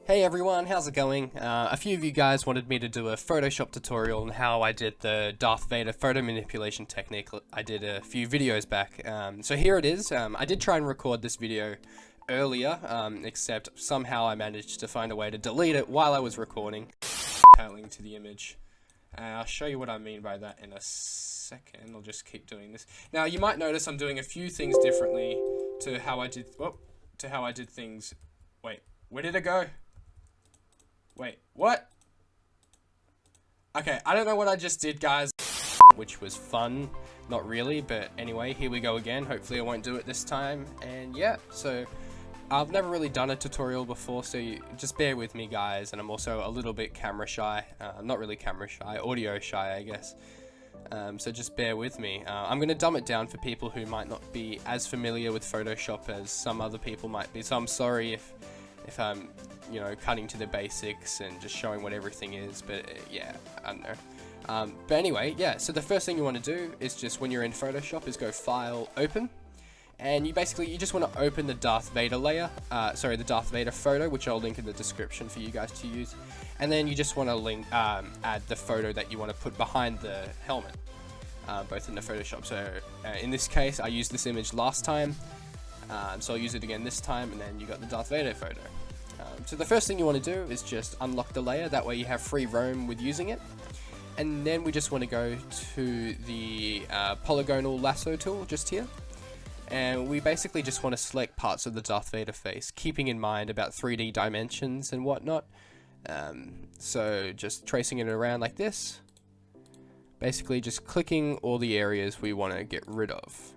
Hey everyone, how's it going? A few of you guys wanted me to do a Photoshop tutorial on how I did the Darth Vader photo manipulation technique I did a few videos back. So here it is. I did try and record this video earlier, except somehow I managed to find a way to delete it while I was recording. Detailing to the image. I'll show you what I mean by that in a second. I'll just keep doing this. Now you might notice I'm doing a few things differently to how I did things. Wait, where did it go? Wait, what? Okay, I don't know what I just did, guys. Which was fun. Not really, but anyway, here we go again. Hopefully I won't do it this time. And yeah, so I've never really done a tutorial before, so just bear with me, guys. And I'm also a little bit camera shy. Not really camera shy, audio shy, I guess. So just bear with me. I'm going to dumb it down for people who might not be as familiar with Photoshop as some other people might be. So I'm sorry if I'm, you know, cutting to the basics and just showing what everything is, but yeah, I don't know. But anyway, yeah, so the first thing you want to do is just, when you're in Photoshop, is go File, Open, and you just want to open the Darth Vader layer, the Darth Vader photo, which I'll link in the description for you guys to use, and then you just want to add the photo that you want to put behind the helmet, both in the Photoshop. So in this case, I used this image last time, so I'll use it again this time, and then you got the Darth Vader photo. So the first thing you want to do is just unlock the layer, that way you have free roam with using it. And then we just want to go to the polygonal lasso tool just here. And we basically just want to select parts of the Darth Vader face, keeping in mind about 3D dimensions and whatnot. So just tracing it around like this. Basically just clicking all the areas we want to get rid of.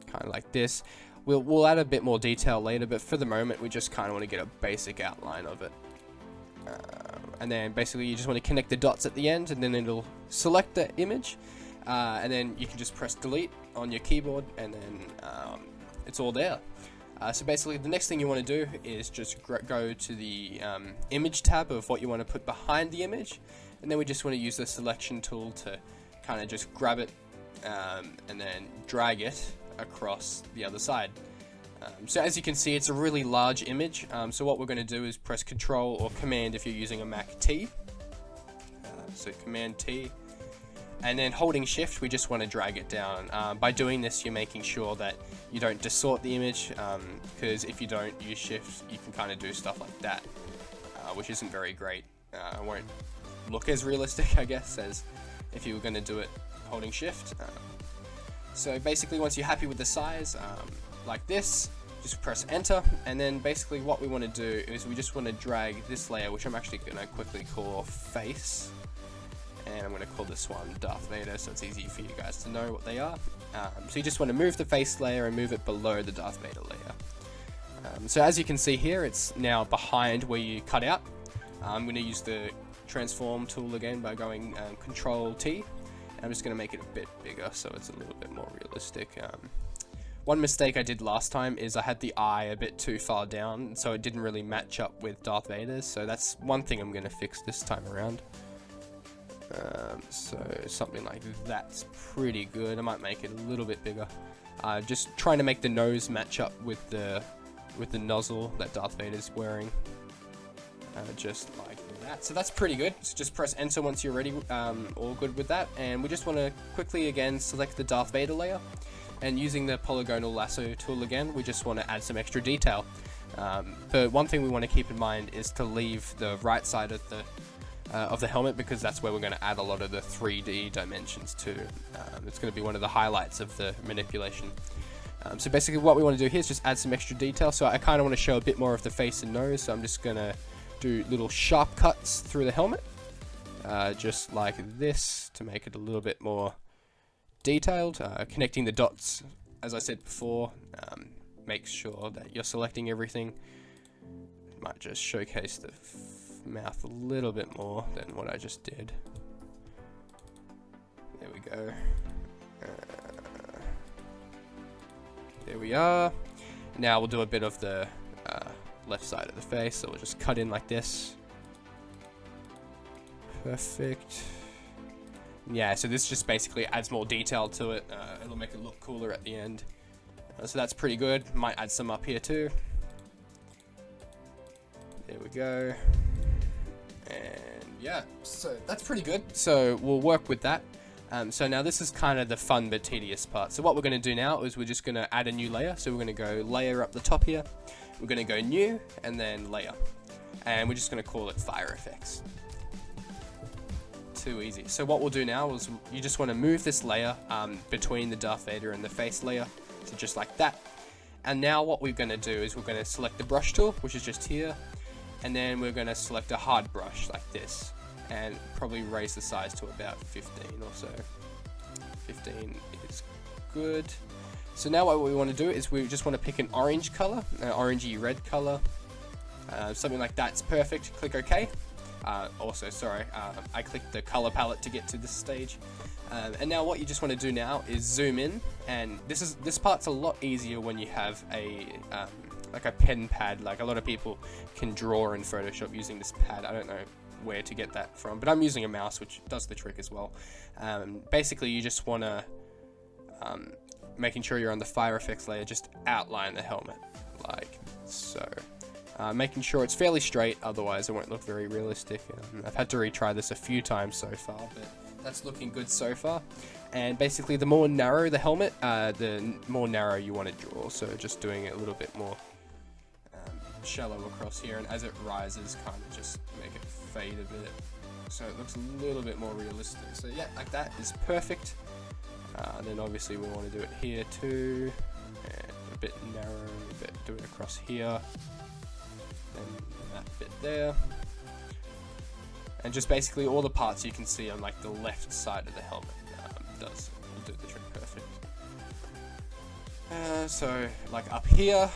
Kind of like this. We'll add a bit more detail later, but for the moment we just kind of want to get a basic outline of it. And then basically you just want to connect the dots at the end, and then it'll select the image, and then you can just press delete on your keyboard, and then it's all there. So basically the next thing you want to do is just go to the image tab of what you want to put behind the image, and then we just want to use the selection tool to kind of just grab it and then drag it across the other side. So as you can see, it's a really large image, so what we're going to do is press Control or Command if you're using a Mac T. So Command T, and then holding Shift, we just want to drag it down. By doing this, you're making sure that you don't distort the image, because if you don't use Shift, you can kind of do stuff like that, which isn't very great. It won't look as realistic, I guess, as if you were going to do it holding Shift. So basically, once you're happy with the size, like this, just press Enter, and then basically what we want to do is we just want to drag this layer, which I'm actually going to quickly call Face, and I'm going to call this one Darth Vader, so it's easy for you guys to know what they are. So you just want to move the face layer and move it below the Darth Vader layer. So as you can see here, it's now behind where you cut out. I'm going to use the Transform tool again by going Control T. I'm just going to make it a bit bigger so it's a little bit more realistic. One mistake I did last time is I had the eye a bit too far down, so it didn't really match up with Darth Vader's, so that's one thing I'm going to fix this time around. So something like that's pretty good. I might make it a little bit bigger. Just trying to make the nose match up with the nozzle that Darth Vader's wearing. Just like that. So that's pretty good. So just press Enter once you're ready, all good with that. And we just want to quickly again select the Darth Vader layer. And using the polygonal lasso tool again, we just want to add some extra detail. But one thing we want to keep in mind is to leave the right side of the helmet, because that's where we're going to add a lot of the 3D dimensions to. It's going to be one of the highlights of the manipulation. So basically what we want to do here is just add some extra detail. So I kind of want to show a bit more of the face and nose, so I'm just going to do little sharp cuts through the helmet, just like this, to make it a little bit more detailed. Connecting the dots, as I said before, make sure that you're selecting everything. Might just showcase the mouth a little bit more than what I just did. There we go. There we are. Now we'll do a bit of the left side of the face, so we'll just cut in like this. Perfect. Yeah, so this just basically adds more detail to it. It'll make it look cooler at the end. So that's pretty good. Might add some up here too. There we go. And yeah, so that's pretty good. So we'll work with that. So now this is kind of the fun but tedious part. So what we're going to do now is we're just going to add a new layer. So we're going to go layer up the top here. We're going to go new and then layer. And we're just going to call it fire effects. Too easy. So what we'll do now is you just want to move this layer between the Darth Vader and the face layer. So just like that. And now what we're going to do is we're going to select the brush tool, which is just here. And then we're going to select a hard brush like this. And probably raise the size to about 15 or so. 15 is good. So now what we want to do is we just want to pick an orange color, an orangey red color. Something like that's perfect. Click OK. Also, sorry, I clicked the color palette to get to this stage. And now what you just want to do now is zoom in, and this part's a lot easier when you have a like a pen pad. Like a lot of people can draw in Photoshop using this pad. I don't know where to get that from, but I'm using a mouse, which does the trick as well. Basically, you just want to making sure you're on the fire effects layer, just outline the helmet like so. Making sure it's fairly straight, otherwise it won't look very realistic. I've had to retry this a few times so far, but that's looking good so far. And basically, the more narrow the helmet, the more narrow you want to draw. So just doing it a little bit more shallow across here, and as it rises, kind of just make it fade a bit, so it looks a little bit more realistic. So yeah, like that is perfect. And then obviously we want to do it here too, and a bit narrow, but do it across here. And that bit there, and just basically all the parts you can see on like the left side of the helmet will do the trick perfect. So like up here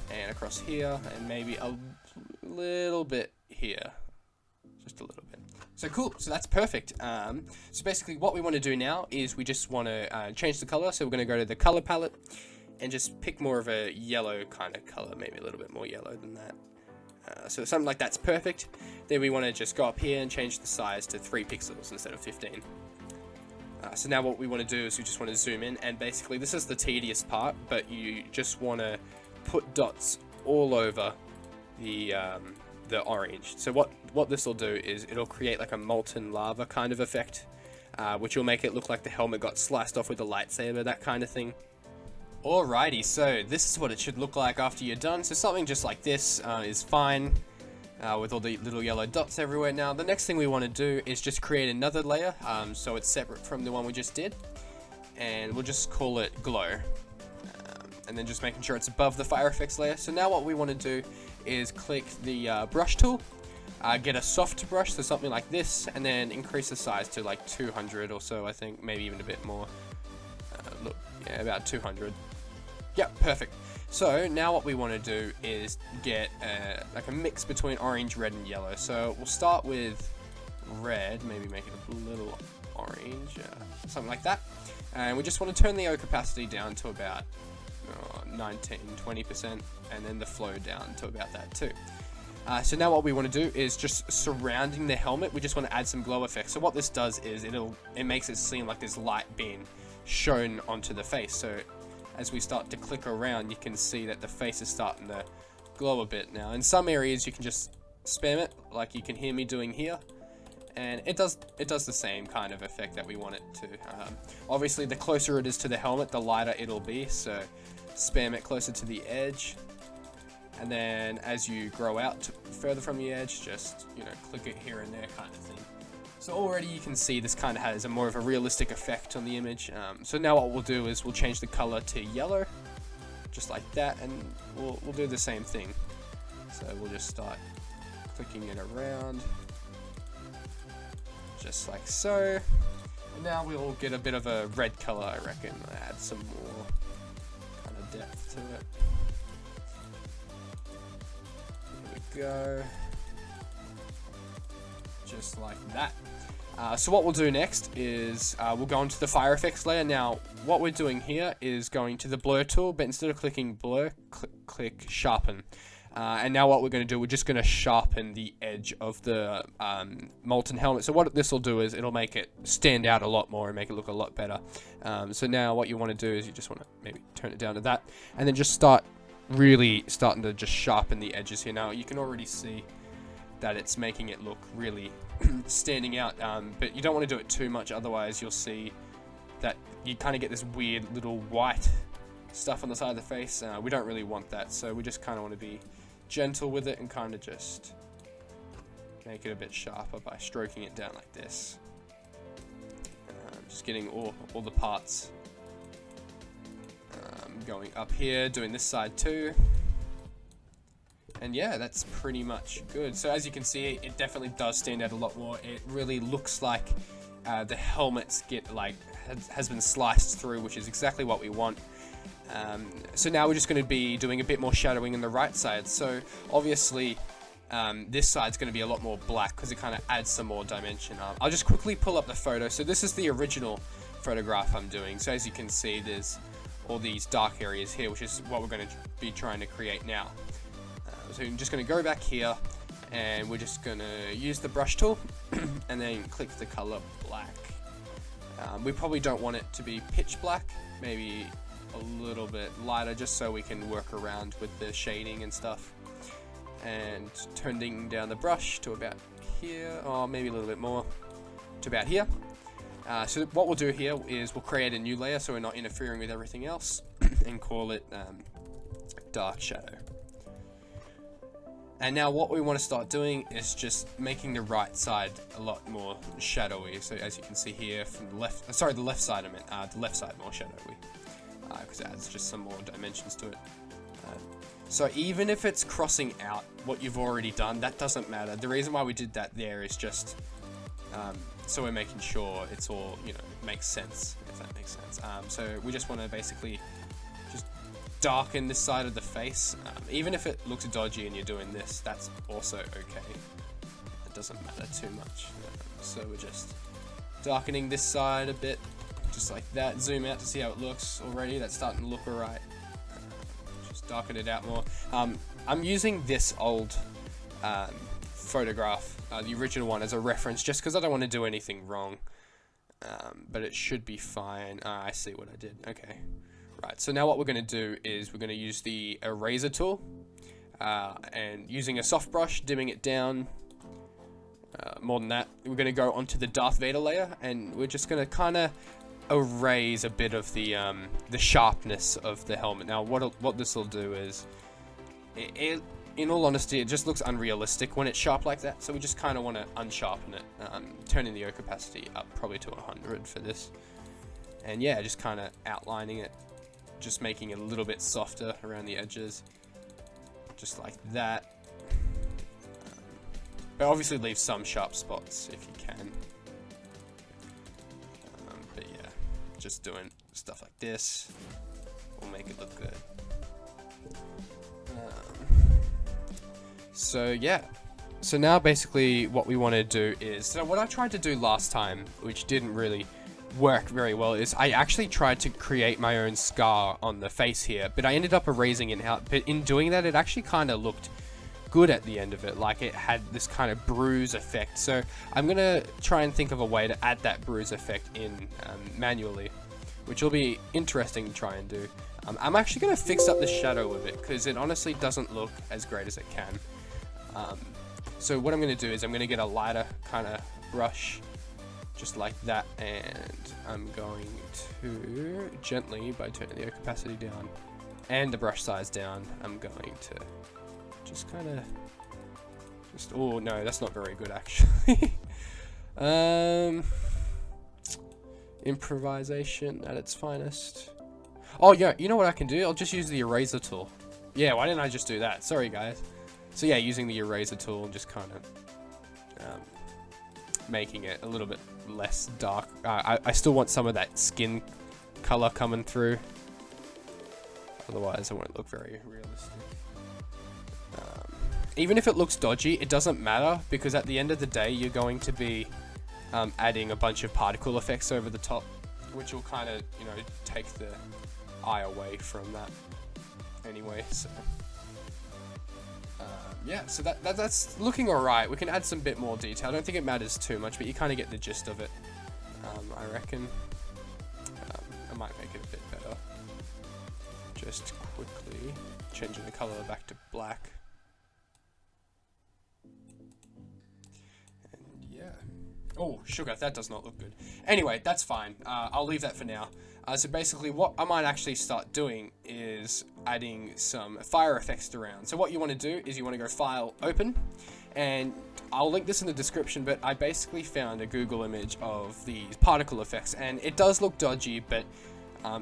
and across here, and maybe a little bit here, just a little bit. So cool, so that's perfect. So basically what we want to do now is we just want to change the color. So we're going to go to the color palette and just pick more of a yellow kind of color, maybe a little bit more yellow than that. So something like that's perfect. Then we want to just go up here and change the size to 3 pixels instead of 15. So now what we want to do is we just want to zoom in, and basically this is the tedious part, but you just want to put dots all over the orange. So what this will do is it'll create like a molten lava kind of effect, which will make it look like the helmet got sliced off with a lightsaber, that kind of thing. Alrighty, so this is what it should look like after you're done. So something just like this is fine, with all the little yellow dots everywhere. Now the next thing we want to do is just create another layer, so it's separate from the one we just did, and we'll just call it glow, and then just making sure it's above the fire effects layer. So now what we want to do is click the brush tool, get a soft brush, so something like this, and then increase the size to like 200 or so, I think, maybe even a bit more. Look, yeah, about 200. Yeah, perfect. So now what we want to do is get like a mix between orange, red, and yellow. So we'll start with red, maybe make it a little orange, something like that. And we just want to turn the opacity down to about 19-20%, and then the flow down to about that too. So now what we want to do is just surrounding the helmet, we just want to add some glow effects. So what this does is it makes it seem like there's light being shown onto the face. So as we start to click around, you can see that the face is starting to glow a bit now. In some areas you can just spam it, like you can hear me doing here, and it does the same kind of effect that we want it to. Obviously the closer it is to the helmet, the lighter it'll be, so spam it closer to the edge, and then as you grow out further from the edge, just, you know, click it here and there kind of thing. So already you can see this kind of has a more of a realistic effect on the image. So now what we'll do is we'll change the color to yellow, just like that, and we'll do the same thing. So we'll just start clicking it around, just like so. And now we'll get a bit of a red color, I reckon. Add some more kind of depth to it. Here we go. Just like that. So what we'll do next is we'll go into the fire effects layer. Now what we're doing here is going to the blur tool, but instead of clicking blur, click sharpen. And now what we're going to do, we're just going to sharpen the edge of the molten helmet. So what this will do is it'll make it stand out a lot more and make it look a lot better. So now what you want to do is you just want to maybe turn it down to that, and then just start really starting to just sharpen the edges here. Now you can already see that it's making it look really standing out, but you don't want to do it too much, otherwise you'll see that you kind of get this weird little white stuff on the side of the face. We don't really want that, so we just kind of want to be gentle with it and kind of just make it a bit sharper by stroking it down like this. Just getting all the parts going up here, doing this side too. And yeah, that's pretty much good. So as you can see, it definitely does stand out a lot more. It really looks like the helmets get like has been sliced through, which is exactly what we want. So now we're just going to be doing a bit more shadowing in the right side. So obviously this side's going to be a lot more black because it kind of adds some more dimension. I'll just quickly pull up the photo. So this is the original photograph I'm doing. So as you can see, there's all these dark areas here, which is what we're going to be trying to create now. So I'm just going to go back here, and we're just going to use the brush tool and then click the color black. We probably don't want it to be pitch black, maybe a little bit lighter, just so we can work around with the shading and stuff. And turning down the brush to about here, or maybe a little bit more, to about here. So what we'll do here is we'll create a new layer so we're not interfering with everything else, and call it dark shadow. And now what we want to start doing is just making the right side a lot more shadowy. So as you can see here from the left, sorry, the left side I meant, the left side more shadowy, because it adds just some more dimensions to it. So even if it's crossing out what you've already done, that doesn't matter. The reason why we did that there is just so we're making sure it's all, you know, makes sense, if that makes sense. So we just want to basically just darken this side of the face. Even if it looks dodgy and you're doing this, that's also okay. It doesn't matter too much. So we're just darkening this side a bit, just like that. Zoom out to see how it looks already. That's starting to look alright. Just darken it out more. I'm using this old photograph, the original one, as a reference, just because I don't want to do anything wrong. But it should be fine. I see what I did. Okay. Right, so now what we're going to do is we're going to use the eraser tool, and using a soft brush, dimming it down. More than that, we're going to go onto the Darth Vader layer, and we're just going to kind of erase a bit of the sharpness of the helmet. Now, what this will do is, in all honesty, it just looks unrealistic when it's sharp like that. So we just kind of want to unsharpen it, turning the opacity up probably to 100 for this, and yeah, just kind of outlining it. Just making it a little bit softer around the edges, just like that. But obviously leave some sharp spots if you can. But yeah, just doing stuff like this will make it look good. So yeah, so now basically what we want to do is, so what I tried to do last time, which didn't really work very well, is I actually tried to create my own scar on the face here, but I ended up erasing it out. But in doing that, it actually kind of looked good at the end of it, like it had this kind of bruise effect. So I'm gonna try and think of a way to add that bruise effect in manually, which will be interesting to try and do. I'm actually gonna fix up the shadow of it because it honestly doesn't look as great as it can. So what I'm gonna do is I'm gonna get a lighter kind of brush, just like that, and I'm going to gently, by turning the opacity down and the brush size down, I'm going to just kind of oh no, that's not very good actually. Improvisation at its finest. Oh yeah, you know what I can do? I'll just use the eraser tool. Yeah, why didn't I just do that? Sorry guys. So yeah, using the eraser tool and just kind of making it a little bit less dark. I still want some of that skin color coming through, otherwise it won't look very realistic. Even if it looks dodgy, it doesn't matter, because at the end of the day you're going to be adding a bunch of particle effects over the top, which will kind of, you know, take the eye away from that anyway. So yeah, so that's looking alright. We can add some bit more detail. I don't think it matters too much, but you kind of get the gist of it, I reckon. I might make it a bit better. Just quickly changing the color back to black. Oh, sugar, that does not look good. Anyway, that's fine. I'll leave that for now. So basically what I might actually start doing is adding some fire effects around. So what you want to do is you want to go File, Open, and I'll link this in the description, but I basically found a Google image of these particle effects, and it does look dodgy, but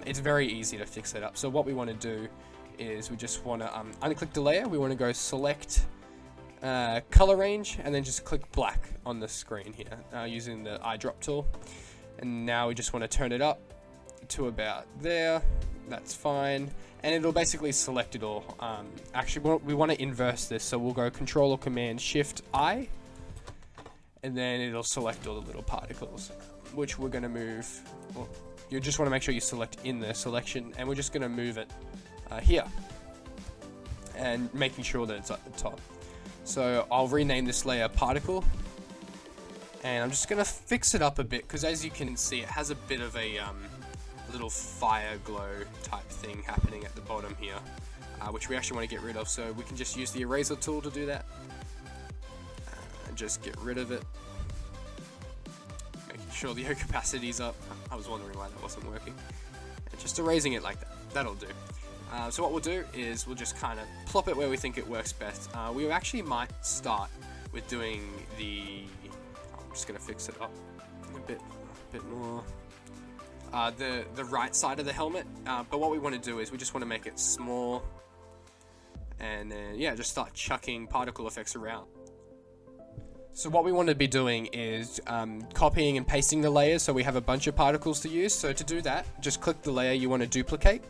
it's very easy to fix it up. So what we want to do is we just want to unclick the layer. We want to go Select Color Range, and then just click black on the screen here using the eyedrop tool. And now we just want to turn it up to about there. That's fine, and it'll basically select it all. Actually, we want to inverse this, so we'll go Control or Command Shift I, and then it'll select all the little particles, which we're going to move. Well, you just want to make sure you select in the selection, and we're just going to move it here, and making sure that it's at the top. So I'll rename this layer Particle, and I'm just going to fix it up a bit, because as you can see, it has a bit of a little fire glow type thing happening at the bottom here, which we actually want to get rid of. So we can just use the eraser tool to do that, and just get rid of it, making sure the opacity's up. I was wondering why that wasn't working, and just erasing it like that. That'll do. So what we'll do is we'll just kind of plop it where we think it works best. We actually might start with doing the, I'm just going to fix it up a bit more, the right side of the helmet, but what we want to do is we just want to make it small, and then yeah, just start chucking particle effects around. So what we want to be doing is copying and pasting the layers, so we have a bunch of particles to use. So to do that, just click the layer you want to duplicate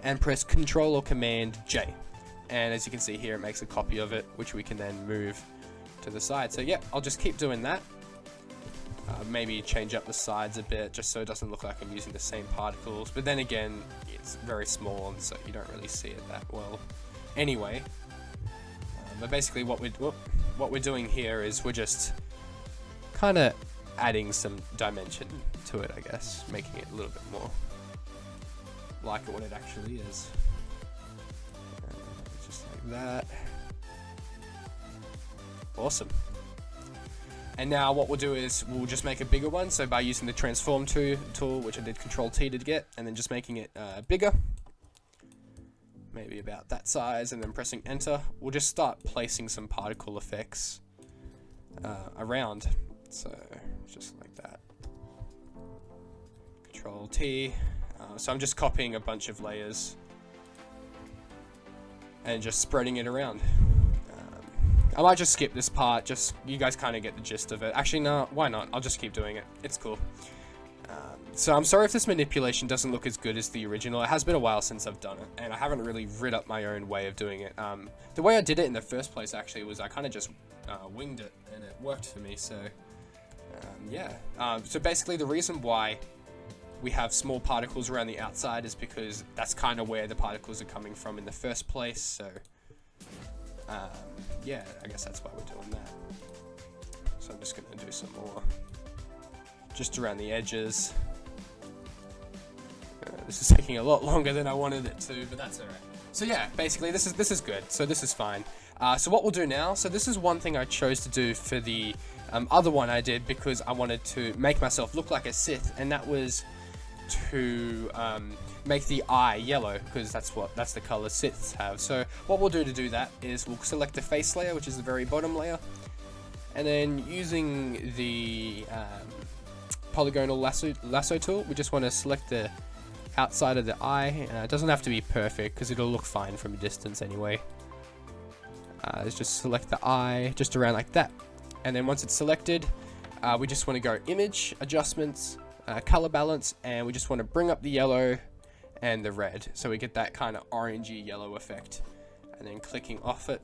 and press Control or Command J, and as you can see here, it makes a copy of it, which we can then move to the side. So yeah, I'll just keep doing that. Maybe change up the sides a bit, just so it doesn't look like I'm using the same particles, but then again, it's very small, and so you don't really see it that well anyway. But basically what we're doing here is we're just kind of adding some dimension to it, I guess, making it a little bit more like what it actually is. Just like that. Awesome. And now what we'll do is we'll just make a bigger one, so by using the transform tool, which I did Control T to get, and then just making it bigger, maybe about that size, and then pressing enter, we'll just start placing some particle effects around. So just like that. Control T. So I'm just copying a bunch of layers and just spreading it around. I might just skip this part, just you guys kind of get the gist of it. Actually, no, why not? I'll just keep doing it. It's cool. So I'm sorry if this manipulation doesn't look as good as the original. It has been a while since I've done it, and I haven't really rid up my own way of doing it. The way I did it in the first place, actually, was I kind of just winged it, and it worked for me. So yeah. So basically, the reason why we have small particles around the outside is because that's kind of where the particles are coming from in the first place. So yeah, I guess that's why we're doing that. So I'm just going to do some more just around the edges. This is taking a lot longer than I wanted it to, but that's alright. So yeah, basically this is good. So this is fine. So what we'll do now, so this is one thing I chose to do for the other one I did, because I wanted to make myself look like a Sith, and that was to make the eye yellow, because that's the color Siths have. So what we'll do to do that is we'll select the face layer, which is the very bottom layer, and then using the polygonal lasso tool, we just want to select the outside of the eye. It doesn't have to be perfect, because it'll look fine from a distance anyway. Let's just select the eye just around like that, and then once it's selected, we just want to go Image, Adjustments, Color Balance, and we just want to bring up the yellow and the red, so we get that kind of orangey yellow effect. And then clicking off it,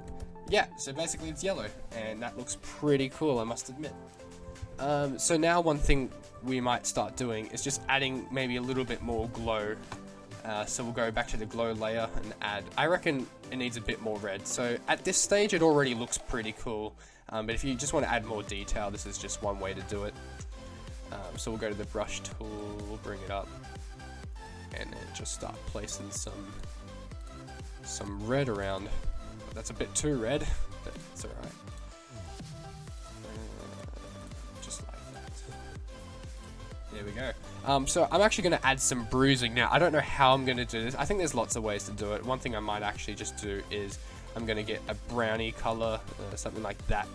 yeah, so basically it's yellow, and that looks pretty cool, I must admit. So now one thing we might start doing is just adding maybe a little bit more glow. So we'll go back to the glow layer and add, I reckon it needs a bit more red. So at this stage it already looks pretty cool, but if you just want to add more detail, this is just one way to do it. So we'll go to the brush tool, bring it up, and then just start placing some red around. That's a bit too red, but it's alright. Just like that. There we go. So I'm actually going to add some bruising. Now, I don't know how I'm going to do this. I think there's lots of ways to do it. One thing I might actually just do is I'm going to get a brownie color, something like that.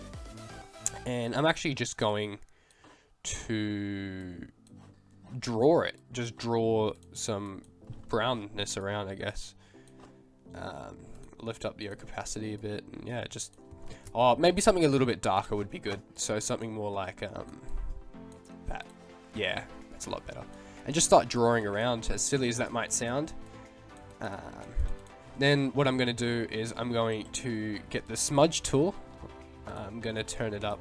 And I'm actually just going to draw it. Just draw some brownness around, I guess. Lift up the opacity a bit. And yeah, just... Oh, maybe something a little bit darker would be good. So something more like that. Yeah, that's a lot better. And just start drawing around, as silly as that might sound. Then what I'm going to do is I'm going to get the smudge tool. I'm going to turn it up.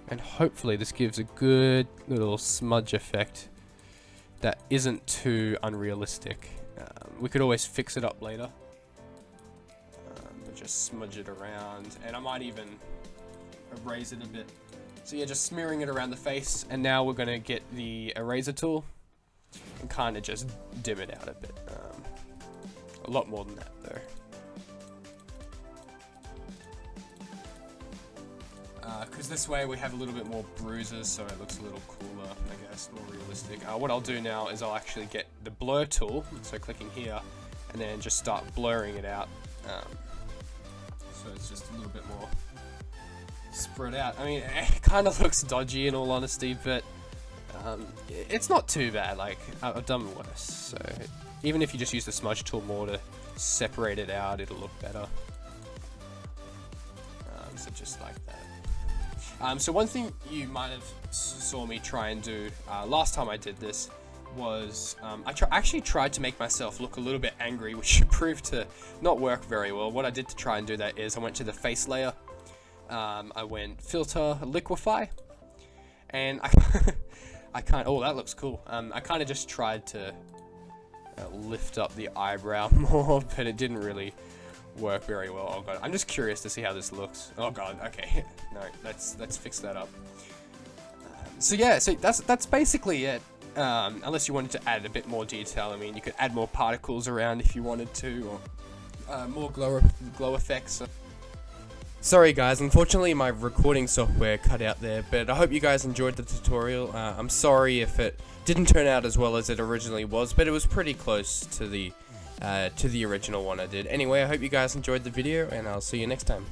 And hopefully this gives a good little smudge effect that isn't too unrealistic. We could always fix it up later. But just smudge it around. And I might even erase it a bit. So yeah, just smearing it around the face. And now we're going to get the eraser tool and kind of just dim it out a bit. A lot more than that though. Because this way we have a little bit more bruises, so it looks a little cooler, I guess, more realistic. What I'll do now is I'll actually get the blur tool, so clicking here, and then just start blurring it out. So it's just a little bit more spread out. I mean, it kind of looks dodgy in all honesty, but it's not too bad. Like, I've done worse, so even if you just use the smudge tool more to separate it out, it'll look better. So just like that. So one thing you might have saw me try and do last time I did this was I actually tried to make myself look a little bit angry, which proved to not work very well. What I did to try and do that is I went to the face layer, I went filter liquify, and I kind of, oh, that looks cool. I kind of just tried to lift up the eyebrow more, but it didn't really work very well. Oh god, I'm just curious to see how this looks. Oh god, okay. No, let's fix that up. So yeah, so that's basically it. Unless you wanted to add a bit more detail, I mean, you could add more particles around if you wanted to, or more glow effects. Sorry guys, unfortunately my recording software cut out there, but I hope you guys enjoyed the tutorial. I'm sorry if it didn't turn out as well as it originally was, but it was pretty close to the original one I did. Anyway, I hope you guys enjoyed the video, and I'll see you next time.